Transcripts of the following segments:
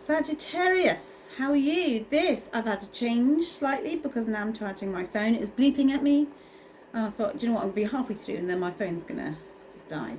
Sagittarius, how are you? I've had to change slightly because now I'm charging my phone. It was bleeping at me. And I thought, do you know what, I'm going to be halfway through and then my phone's going to just die.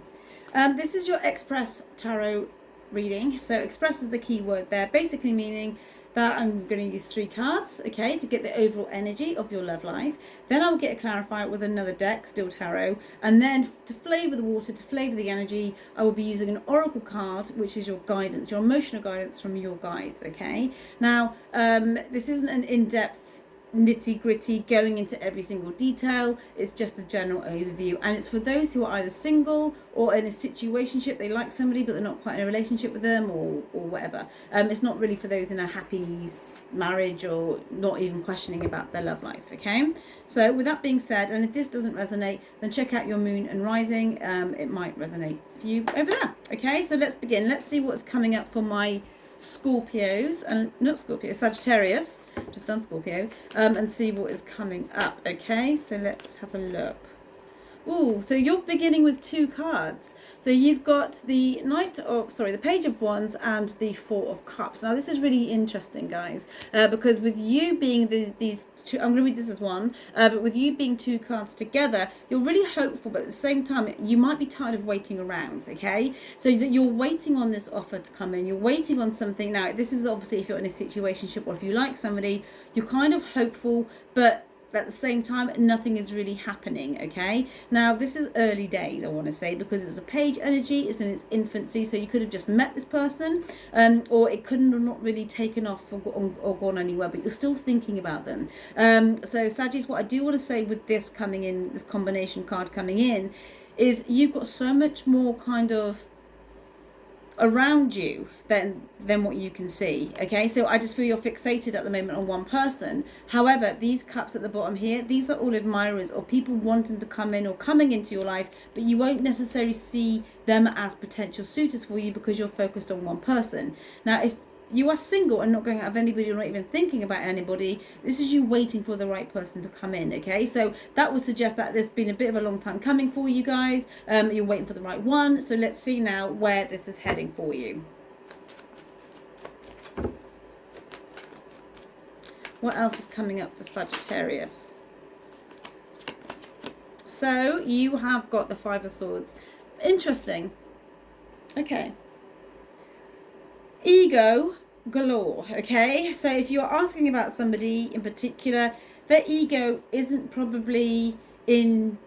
This is your Express Tarot reading. So Express is the key word there, basically meaning that I'm going to use 3 cards, okay, to get the overall energy of your love life. Then I will get a clarifier with another deck, still tarot. And then to flavour the water, to flavour the energy, I will be using an oracle card, which is your guidance, your emotional guidance from your guides, okay? Now, this isn't an in-depth nitty gritty going into every single detail. It's just a general overview, and it's for those who are either single or in a situationship. They like somebody but they're not quite in a relationship with them, or whatever. It's not really for those in a happy marriage or not even questioning about their love life, okay? So with that being said, and if this doesn't resonate, then check out your moon and rising. It might resonate for you over there, okay? So let's begin. Let's see what's coming up for my Scorpios, and not Scorpio, Sagittarius, just done Scorpio, and see what is coming up, okay? So let's have a look. Ooh, so you're beginning with 2 cards. So you've got the the Page of Wands and the 4 of Cups. Now this is really interesting, guys, because with you being these 2, I'm going to read this as one, but with you being 2 cards together, you're really hopeful, but at the same time, you might be tired of waiting around, okay? So that you're waiting on this offer to come in, you're waiting on something. Now, this is obviously if you're in a situationship or if you like somebody, you're kind of hopeful, but at the same time, nothing is really happening, okay? Now, this is early days, I want to say, because it's a page energy, it's in its infancy, so you could have just met this person, or it couldn't have not really taken off or gone anywhere, but you're still thinking about them. So, Sagittarius, what I do want to say with this coming in, this combination card coming in, is you've got so much more kind of around you than what you can see, okay? So I just feel you're fixated at the moment on one person. However, these cups at the bottom here, these are all admirers or people wanting to come in or coming into your life, but you won't necessarily see them as potential suitors for you because you're focused on one person. Now, if you are single and not going out of anybody, you're not even thinking about anybody, this is you waiting for the right person to come in, okay? So that would suggest that there's been a bit of a long time coming for you guys. You're waiting for the right one. So let's see now where this is heading for you. What else is coming up for Sagittarius? So you have got the 5 of Swords. Interesting. Okay. Ego galore, okay? So if you're asking about somebody in particular, their ego isn't probably in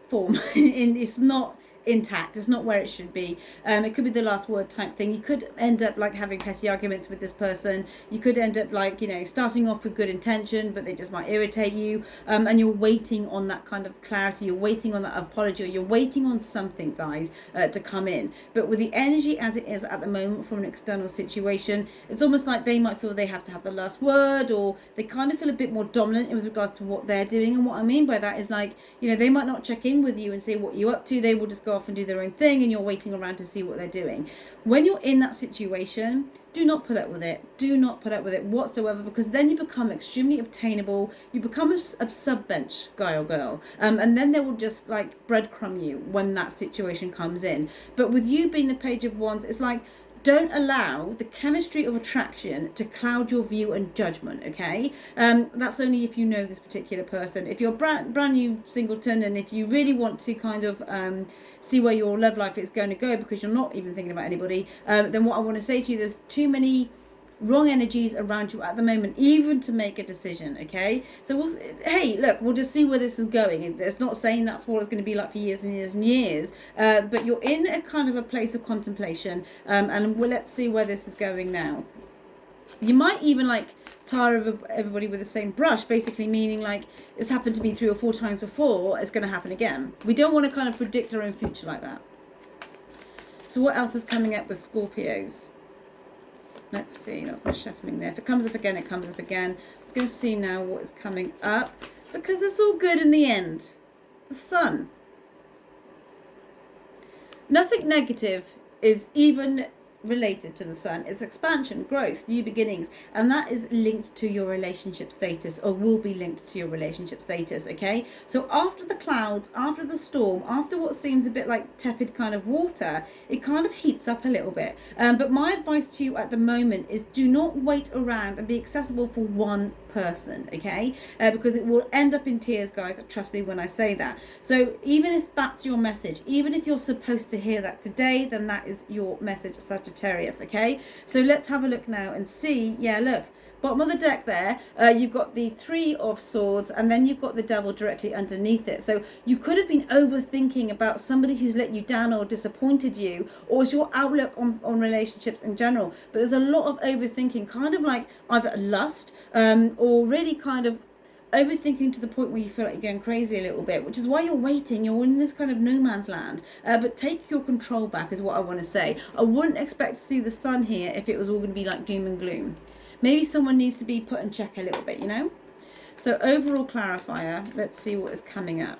form. It's not intact, it's not where it should be. It could be the last word type thing. You could end up like having petty arguments with this person. You could end up like, you know, starting off with good intention, but they just might irritate you, and you're waiting on that kind of clarity, you're waiting on that apology, you're waiting on something, guys, to come in. But with the energy as it is at the moment from an external situation, it's almost like they might feel they have to have the last word, or they kind of feel a bit more dominant with regards to what they're doing. And what I mean by that is, like, you know, they might not check in with you and say what you're up to. They will just go off and do their own thing, and you're waiting around to see what they're doing. When you're in that situation, do not put up with it. Do not put up with it whatsoever, because then you become extremely obtainable. You become a sub-bench guy or girl, and then they will just like breadcrumb you when that situation comes in. But with you being the Page of Wands, it's like, don't allow the chemistry of attraction to cloud your view and judgment, okay? That's only if you know this particular person. If you're brand new singleton, and if you really want to kind of see where your love life is going to go because you're not even thinking about anybody, then what I want to say to you, there's too many wrong energies around you at the moment, even to make a decision, okay? So hey, look, we'll just see where this is going. It's not saying that's what it's going to be like for years and years and years, but you're in a kind of a place of contemplation, and let's see where this is going now. You might even like tar everybody with the same brush, basically meaning like it's happened to me 3 or 4 times before, it's going to happen again. We don't want to kind of predict our own future like that. So what else is coming up with Scorpios? Let's see, that's my shuffling there. If it comes up again, it comes up again. I'm just going to see now what is coming up, because it's all good in the end. The Sun. Nothing negative is even related to the sun. It's expansion, growth, new beginnings, and that is linked to your relationship status, or will be linked to your relationship status. Okay, so after the clouds, after the storm, after what seems a bit like tepid kind of water, it kind of heats up a little bit. But my advice to you at the moment is do not wait around and be accessible for one person, okay? Because it will end up in tears, guys. Trust me when I say that. So even if that's your message, even if you're supposed to hear that today, then that is your message, Sagittarius, okay? So let's have a look now and see. Yeah, look, bottom of the deck there, you've got the Three of Swords, and then you've got the Devil directly underneath it. So you could have been overthinking about somebody who's let you down or disappointed you, or it's your outlook on relationships in general. But there's a lot of overthinking, kind of like either lust, or really kind of overthinking to the point where you feel like you're going crazy a little bit, which is why you're waiting. You're in this kind of no man's land. But take your control back is what I want to say. I wouldn't expect to see the sun here if it was all going to be like doom and gloom. Maybe someone needs to be put in check a little bit, you know? So overall clarifier, let's see what is coming up.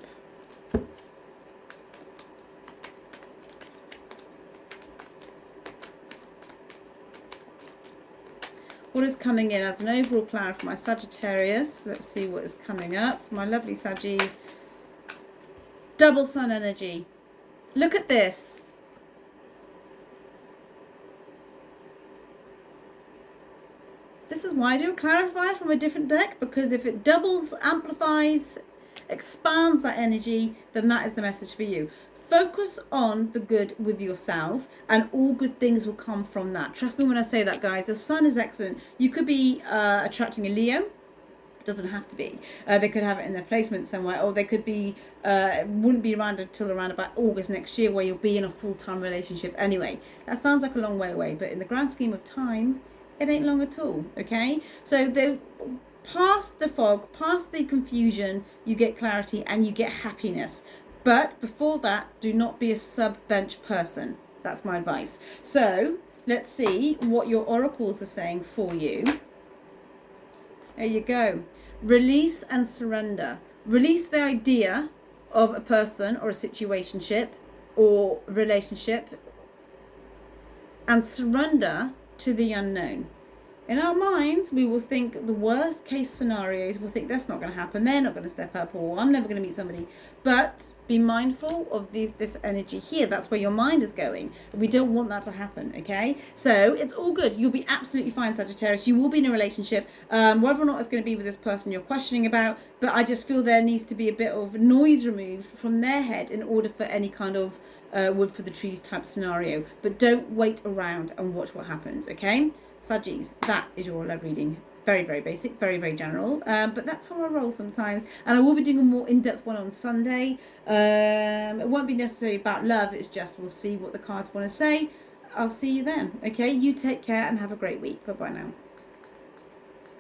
What is coming in as an overall clarifier for my Sagittarius? Let's see what is coming up for my lovely Saggies. Double sun energy. Look at this. This is why I do a clarifier from a different deck, because if it doubles, amplifies, expands that energy, then that is the message for you. Focus on the good with yourself, and all good things will come from that. Trust me when I say that, guys. The sun is excellent. You could be attracting a Leo. It doesn't have to be. They could have it in their placement somewhere, or they could be, it wouldn't be around until around about August next year, where you'll be in a full-time relationship anyway. That sounds like a long way away, but in the grand scheme of time, it ain't long at all, okay? So past the fog, past the confusion, you get clarity and you get happiness. But before that, do not be a sub-bench person. That's my advice. So let's see what your oracles are saying for you. There you go. Release and surrender. Release the idea of a person or a situationship or relationship, and surrender to the unknown. In our minds, we will think the worst case scenarios. We'll think that's not going to happen. They're not going to step up, or I'm never going to meet somebody. But be mindful of this energy here. That's where your mind is going. We don't want that to happen, okay? So it's all good. You'll be absolutely fine, Sagittarius. You will be in a relationship, whether or not it's going to be with this person you're questioning about. But I just feel there needs to be a bit of noise removed from their head in order for any kind of wood for the trees type scenario. But don't wait around and watch what happens, okay? Saggies, that is your love reading. Very, very basic, very, very general. But that's how I roll sometimes. And I will be doing a more in-depth one on Sunday. It won't be necessarily about love. It's just we'll see what the cards want to say. I'll see you then. Okay, you take care and have a great week. Bye-bye now.